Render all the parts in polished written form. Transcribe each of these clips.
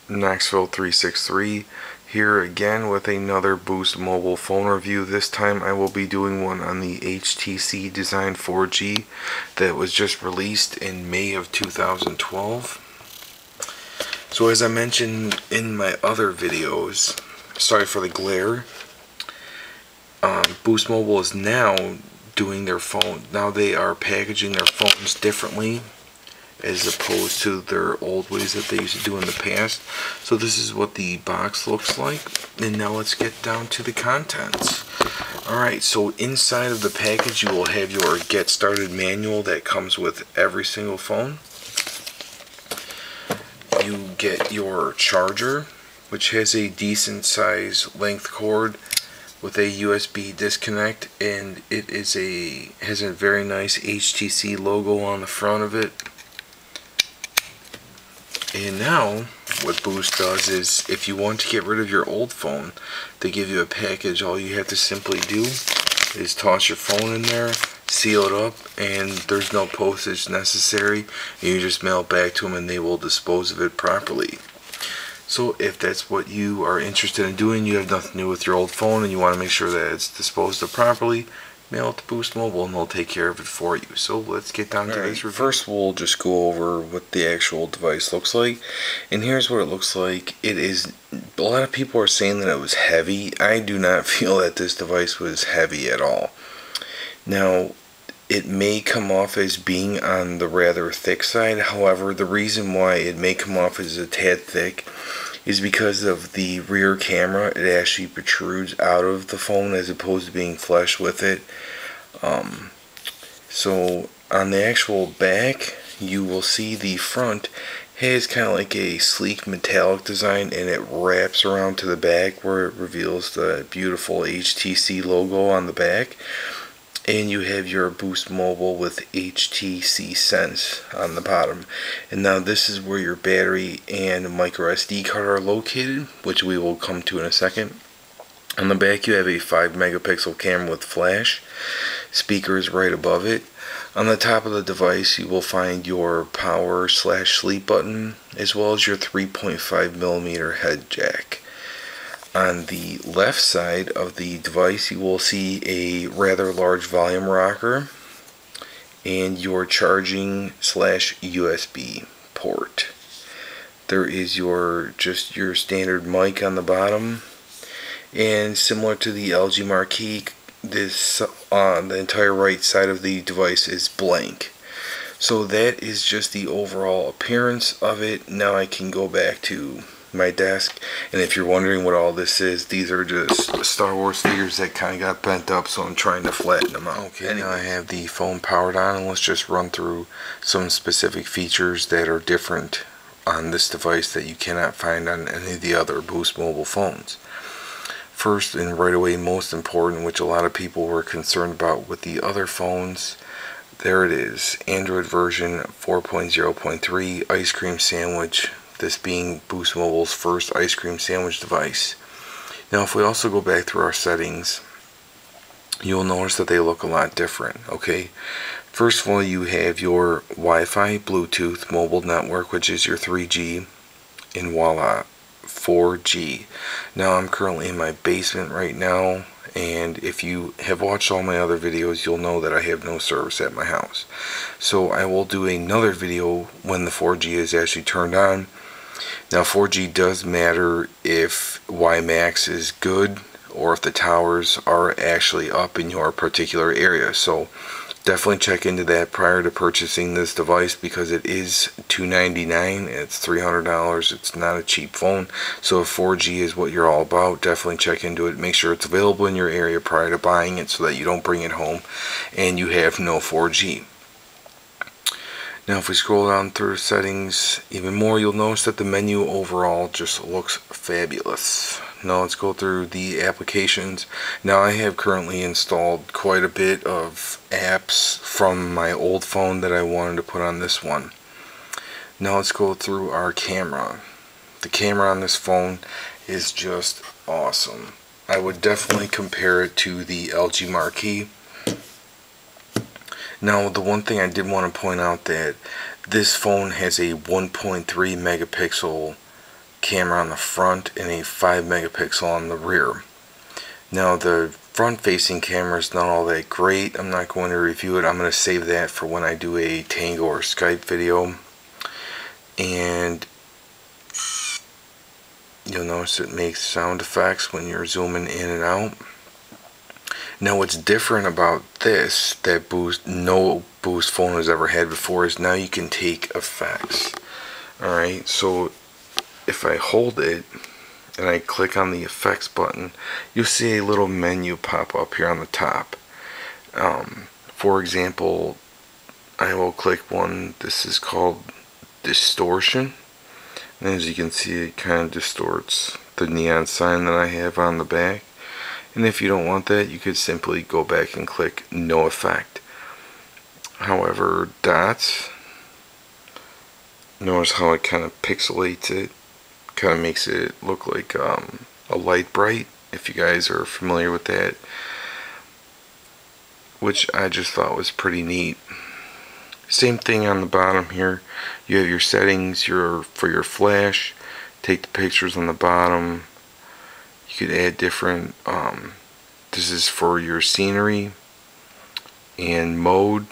Knoxville363 here again with another Boost mobile phone review. This time I will be doing one on the HTC Design 4G that was just released in May of 2012. So as I mentioned in my other videos, sorry for the glare, Boost Mobile is now doing their phone. Now they are packaging their phones differently as opposed to their old ways that they used to do in the past. So this is what the box looks like, and now let's get down to the contents. Alright, so inside of the package you will have your get started manual that comes with every single phone. You get your charger, which has a decent size length cord with a USB disconnect, and it is has a very nice HTC logo on the front of it. And now what Boost does is, if you want to get rid of your old phone, they give you a package. All you have to simply do is toss your phone in there, seal it up, and there's no postage necessary. You just mail it back to them and they will dispose of it properly. So if that's what you are interested in doing, you have nothing to do with your old phone and you want to make sure that it's disposed of properly, mail it to Boost Mobile and they'll take care of it for you. So let's get down to this review. First we'll just go over what the actual device looks like, and here's what it looks like. It is, a lot of people are saying that it was heavy. I do not feel that this device was heavy at all. Now it may come off as being on the rather thick side. However, the reason why it may come off as a tad thick is because of the rear camera. It actually protrudes out of the phone as opposed to being flush with it. So on the actual back, you will see the front has kind of like a sleek metallic design, and it wraps around to the back where it reveals the beautiful HTC logo on the back. And you have your Boost Mobile with HTC Sense on the bottom. And now this is where your battery and micro SD card are located, which we will come to in a second. On the back you have a 5 megapixel camera with flash. Speakers right above it. On the top of the device you will find your power/sleep button, as well as your 3.5mm head jack. On the left side of the device you will see a rather large volume rocker and your charging/USB port. There is just your standard mic on the bottom, and similar to the LG marquee, this on the entire right side of the device is blank. So that is just the overall appearance of it. Now I can go back to my desk, and if you're wondering what all this is, these are just Star Wars figures that kind of got bent up, so I'm trying to flatten them out. Okay, now I have the phone powered on, and let's just run through some specific features that are different on this device that you cannot find on any of the other Boost Mobile phones. First, and right away most important, which a lot of people were concerned about with the other phones, there it is, Android version 4.0.3 ice cream sandwich. This being Boost Mobile's first ice cream sandwich device. Now if we also go back through our settings, you'll notice that they look a lot different. Okay, first of all you have your Wi-Fi, Bluetooth, mobile network, which is your 3G, and voila, 4G. Now I'm currently in my basement right now, and if you have watched all my other videos you'll know that I have no service at my house. So I will do another video when the 4G is actually turned on. Now 4G does matter if WiMAX is good or if the towers are actually up in your particular area. So definitely check into that prior to purchasing this device, because it is $299. It's $300. It's not a cheap phone. So if 4G is what you're all about, definitely check into it. Make sure it's available in your area prior to buying it so that you don't bring it home and you have no 4G. Now if we scroll down through settings even more, you'll notice that the menu overall just looks fabulous. Now let's go through the applications. Now I have currently installed quite a bit of apps from my old phone that I wanted to put on this one. Now let's go through our camera. The camera on this phone is just awesome. I would definitely compare it to the LG marquee. Now the one thing I did want to point out, that this phone has a 1.3 megapixel camera on the front and a 5 megapixel on the rear. Now the front facing camera is not all that great. I'm not going to review it. I'm going to save that for when I do a Tango or Skype video. And you'll notice it makes sound effects when you're zooming in and out. Now what's different about this that no Boost phone has ever had before is now you can take effects. Alright, so if I hold it and I click on the effects button, you'll see a little menu pop up here on the top. For example, I will click one. This is called distortion, and as you can see, it kind of distorts the neon sign that I have on the back. And if you don't want that, you could simply go back and click no effect. However, dots, notice how it kind of pixelates it, kind of makes it look like a light bright, if you guys are familiar with that, which I just thought was pretty neat. Same thing on the bottom here. You have your settings for your flash. Take the pictures on the bottom. You could add different, this is for your scenery and mode.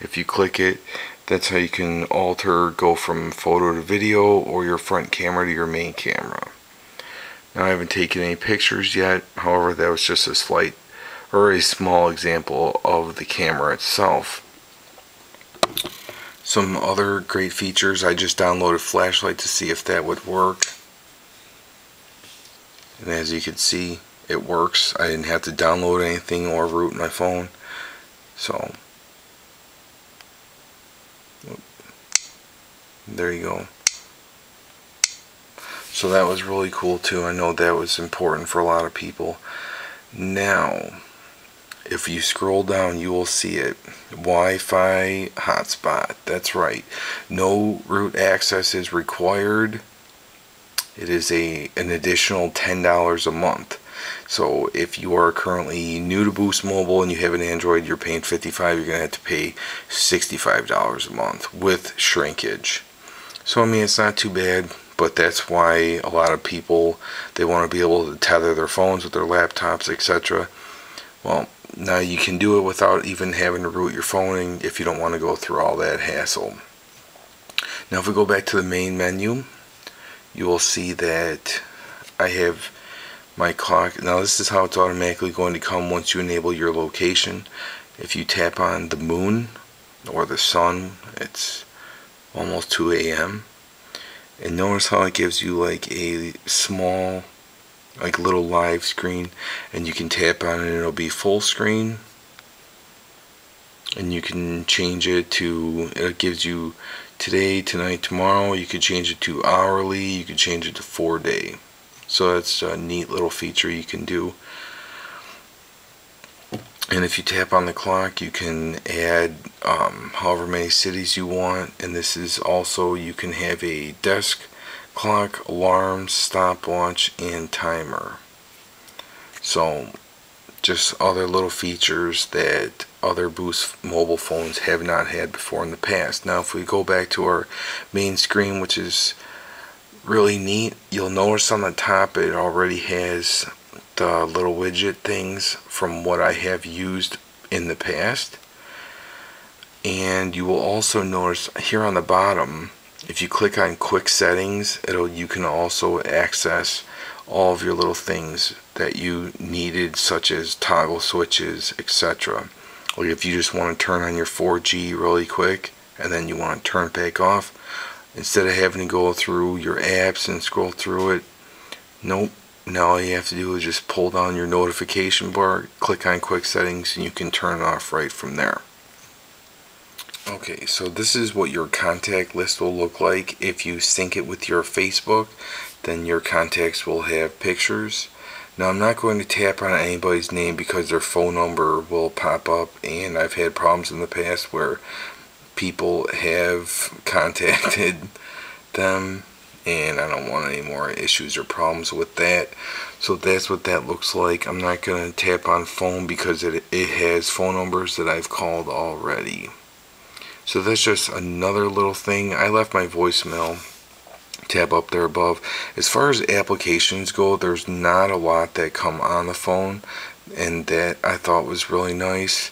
If you click it, that's how you can go from photo to video or your front camera to your main camera. Now I haven't taken any pictures yet, however that was just a small example of the camera itself. Some other great features, I just downloaded Flashlight to see if that would work. And as you can see, it works. I didn't have to download anything or root my phone. So there you go. So that was really cool too. I know that was important for a lot of people. Now, if you scroll down, you will see it. Wi-Fi hotspot. That's right. No root access is required. It is an additional $10 a month. So if you are currently new to Boost Mobile and you have an Android, you're paying $55. You're going to have to pay $65 a month with shrinkage. So I mean, it's not too bad, but that's why a lot of people, they want to be able to tether their phones with their laptops, etc. Well, now you can do it without even having to root your phone if you don't want to go through all that hassle. Now if we go back to the main menu, you will see that I have my clock. Now this is how it's automatically going to come once you enable your location. If you tap on the moon or the sun, it's almost 2 a.m. and notice how it gives you like a small, like little live screen, and you can tap on it and it'll be full screen, and you can change it to, it gives you today, tonight, tomorrow. You could change it to hourly, you could change it to 4-day. So that's a neat little feature you can do. And if you tap on the clock, you can add however many cities you want. And this is also, you can have a desk clock, alarm, stopwatch, and timer. So just other little features that other Boost mobile phones have not had before in the past. Now if we go back to our main screen, which is really neat, you'll notice on the top it already has the little widget things from what I have used in the past. And you will also notice here on the bottom, if you click on quick settings, you can also access all of your little things that you needed, such as toggle switches, etc. Or if you just want to turn on your 4G really quick and then you want to turn it back off, instead of having to go through your apps and scroll through it, nope. Now all you have to do is just pull down your notification bar, click on quick settings, and you can turn it off right from there. Okay, so this is what your contact list will look like. If you sync it with your Facebook, then your contacts will have pictures. Now I'm not going to tap on anybody's name because their phone number will pop up, and I've had problems in the past where people have contacted them, and I don't want any more issues or problems with that. So that's what that looks like. I'm not going to tap on phone because it has phone numbers that I've called already. So that's just another little thing. I left my voicemail tab up there above. As far as applications go, there's not a lot that come on the phone, and that I thought was really nice.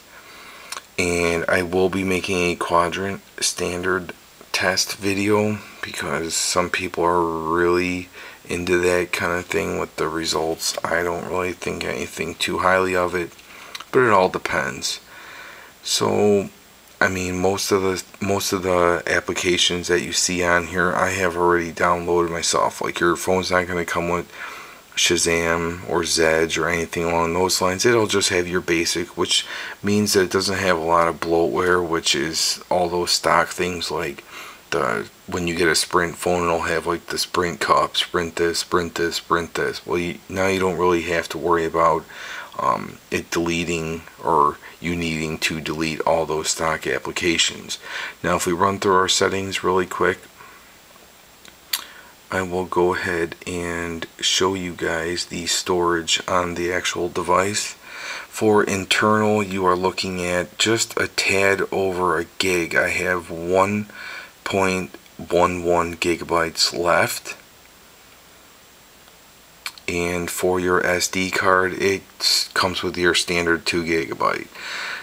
And I will be making a quadrant standard test video because some people are really into that kind of thing with the results. I don't really think anything too highly of it, but it all depends. So I mean, most of the applications that you see on here I have already downloaded myself. Like, your phone's not going to come with Shazam or Zedge or anything along those lines. It'll just have your basic, which means that it doesn't have a lot of bloatware, which is all those stock things like when you get a Sprint phone, it'll have like the Sprint cup, Sprint this, Sprint this, Sprint this. Well, now you don't really have to worry about it deleting, or you needing to delete all those stock applications. Now, if we run through our settings really quick, I will go ahead and show you guys the storage on the actual device. For internal, you are looking at just a tad over a gig. I have 1.11 gigabytes left. And for your SD card, it comes with your standard 2 gigabyte.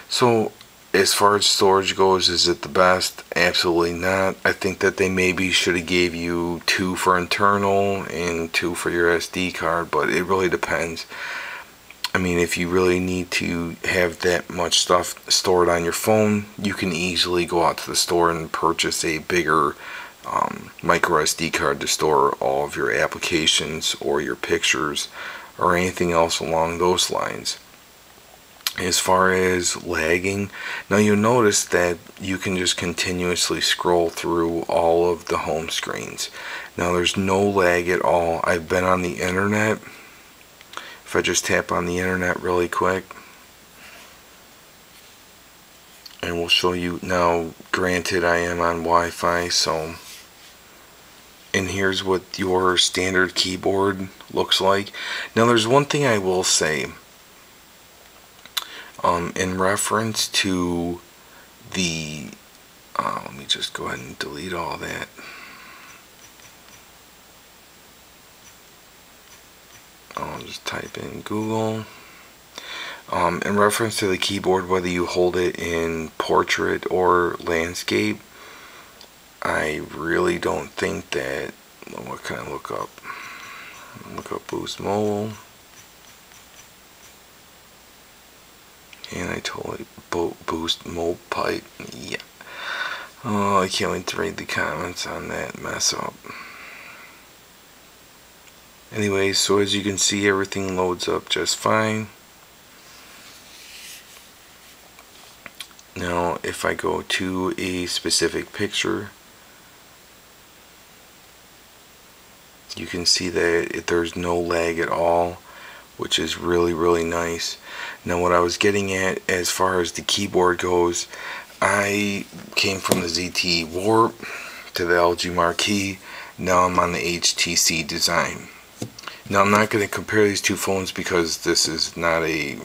So as far as storage goes, is it the best? Absolutely not. I think that they maybe should have gave you 2 for internal and 2 for your SD card, but it really depends. I mean, if you really need to have that much stuff stored on your phone, you can easily go out to the store and purchase a bigger micro SD card to store all of your applications or your pictures or anything else along those lines. As far as lagging, now you'll notice that you can just continuously scroll through all of the home screens. Now there's no lag at all. I've been on the internet. If I just tap on the internet really quick, and we'll show you now, granted I am on Wi-Fi, so, and here's what your standard keyboard looks like. Now there's one thing I will say in reference to the let me just go ahead and delete all that. I'll just type in Google. In reference to the keyboard, whether you hold it in portrait or landscape, I really don't think that, what can I look up? Look up Boost Mobile. And I totally Boost Mobile Pipe. Yeah. Oh, I can't wait to read the comments on that mess up. Anyways, so as you can see, everything loads up just fine. Now, if I go to a specific picture, you can see that there's no lag at all, which is really, really nice. Now, what I was getting at as far as the keyboard goes, I came from the ZTE Warp to the LG Marquee. Now I'm on the HTC Design. Now, I'm not going to compare these two phones because this is not a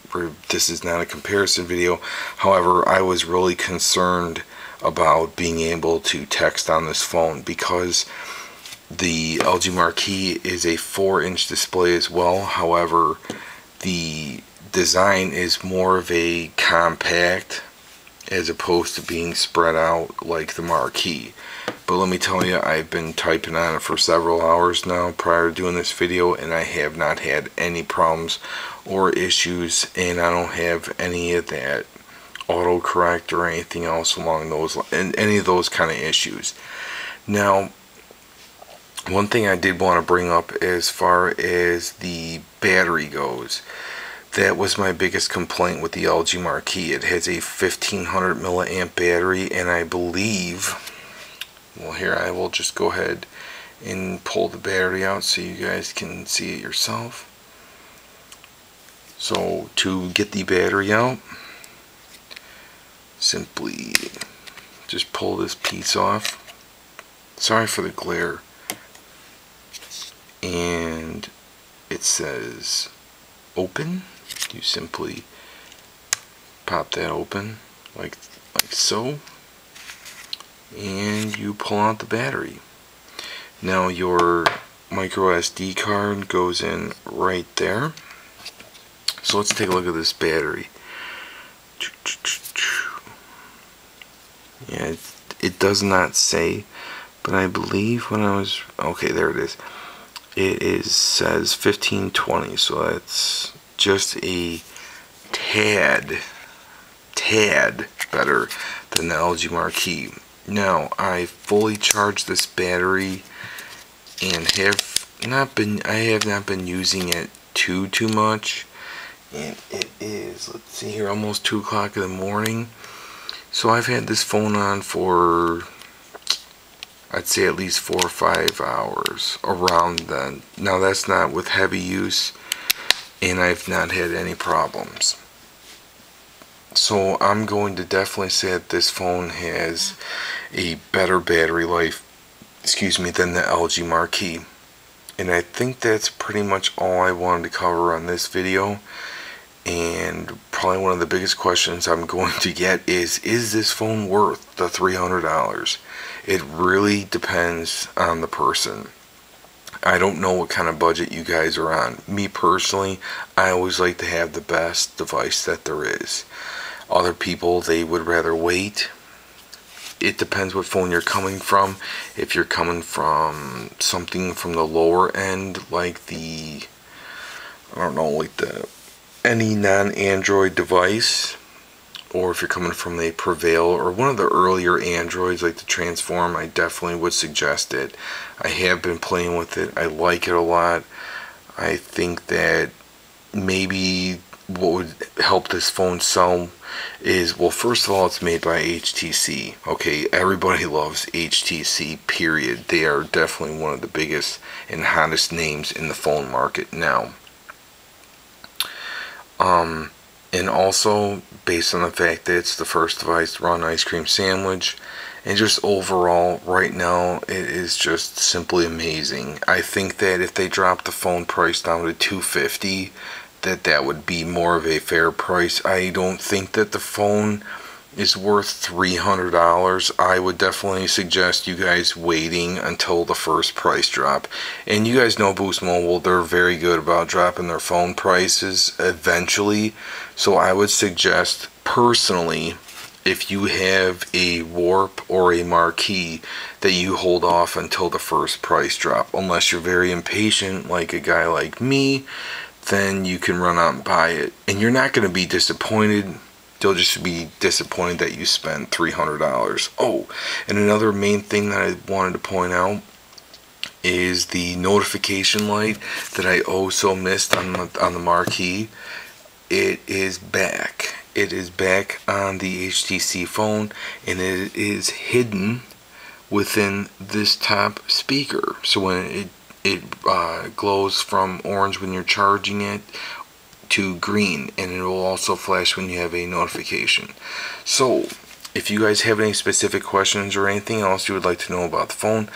comparison video. However, I was really concerned about being able to text on this phone because the LG Marquee is a 4-inch display as well. However, the design is more of a compact as opposed to being spread out like the Marquee. But let me tell you, I've been typing on it for several hours now prior to doing this video, and I have not had any problems or issues, and I don't have any of that autocorrect or anything else along those and any of those kind of issues. Now, one thing I did want to bring up as far as the battery goes, that was my biggest complaint with the LG Marquee. It has a 1500 milliamp battery, and I believe, well, here I will just go ahead and pull the battery out so you guys can see it yourself. So to get the battery out, simply just pull this piece off. Sorry for the glare. And it says open. You simply pop that open like so, and you pull out the battery. Now your micro SD card goes in right there. So let's take a look at this battery. Yeah, it does not say, but I believe when I was, okay, there it is. It says 1520, so that's just a tad better than the LG Marquee. Now, I fully charged this battery and I have not been using it too much. And it is, let's see here, almost 2 o'clock in the morning. So I've had this phone on for, I'd say at least 4 or 5 hours around then. Now that's not with heavy use, and I've not had any problems. So I'm going to definitely say that this phone has a better battery life, than the LG Marquee. And I think that's pretty much all I wanted to cover on this video. And probably one of the biggest questions I'm going to get is this phone worth the $300? It really depends on the person. I don't know what kind of budget you guys are on. Me personally, I always like to have the best device that there is. Other people, they would rather wait. It depends what phone you're coming from. If you're coming from something from the lower end, like the, I don't know, like any non-Android device, or if you're coming from a Prevail or one of the earlier Androids like the Transform, I definitely would suggest it. I have been playing with it. I like it a lot. I think that maybe what would help this phone sell is, well, first of all, it's made by HTC. Okay, everybody loves HTC, period. They are definitely one of the biggest and hottest names in the phone market now. And also based on the fact that it's the first device to run an ice cream sandwich, and just overall right now it is just simply amazing. I think that if they dropped the phone price down to $250, that would be more of a fair price. I don't think that the phone is worth $300. I would definitely suggest you guys waiting until the first price drop. And you guys know Boost Mobile, they're very good about dropping their phone prices eventually. So I would suggest personally, if you have a Warp or a Marquee, that you hold off until the first price drop. Unless you're very impatient like a guy like me, then you can run out and buy it. And you're not going to be disappointed. You'll just be disappointed that you spent $300. Oh, and another main thing that I wanted to point out is the notification light that I also missed on the Marquee. It is back. It is back on the HTC phone, and it is hidden within this top speaker. So when it glows from orange when you're charging it to green, and it will also flash when you have a notification. So if you guys have any specific questions or anything else you would like to know about the phone,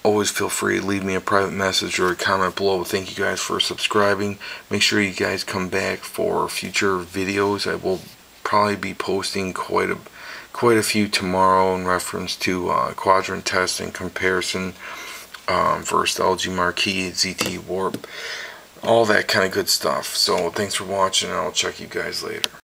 always feel free to leave me a private message or a comment below. Thank you guys for subscribing. Make sure you guys come back for future videos. I will probably be posting quite a few tomorrow in reference to quadrant test and comparison versus LG Marquee, ZT Warp, all that kind of good stuff. So thanks for watching, and I'll check you guys later.